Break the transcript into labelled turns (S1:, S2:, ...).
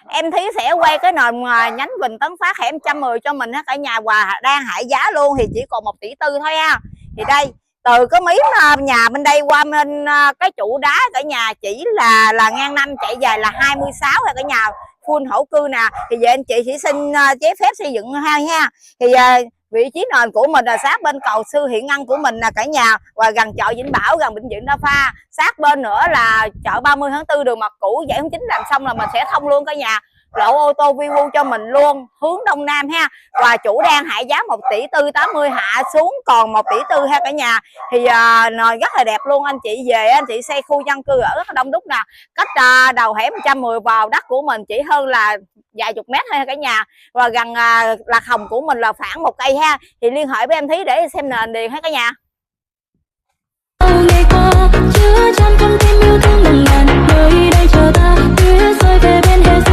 S1: em Thí sẽ quay cái nền nhánh Bình Tấn Phát hẻm 110 cho mình cả nhà, và đang hạ giá luôn thì chỉ còn 1,4 tỷ thôi ha. Thì đây, từ cái miếng nhà bên đây qua bên cái trụ đá cả nhà chỉ là ngang năm, chạy dài là 26 rồi cả nhà, full thổ cư nè. Thì giờ anh chị chỉ xin giấy phép xây dựng ha. Thì vị trí nền của mình là sát bên cầu Sư Hiện Ngân của mình là cả nhà, và gần chợ Vĩnh Bảo, gần bệnh viện Đa Khoa. Sát bên nữa là chợ 30 tháng 4 đường Mạc Cũ, giải phóng chính làm xong là mình sẽ thông luôn cả nhà, lộ ô tô Vivu cho mình luôn, hướng đông nam ha. Và chủ đang hạ giá 1,480 tỷ, hạ xuống còn 1,4 tỷ ha cả nhà. Thì rất là đẹp luôn. Anh chị về anh chị xây khu dân cư ở rất là đông đúc nè, cách đầu hẻm 110 vào đất của mình chỉ hơn là vài chục mét thôi cả nhà, và gần Lạc Hồng của mình là khoảng 1 cây ha. Thì liên hệ với em Thí để xem nền điền hết cả nhà.
S2: Ngày qua chứa chan con tim yêu thương nồng nàn, nơi đây chờ ta tuyết rơi về bên hè.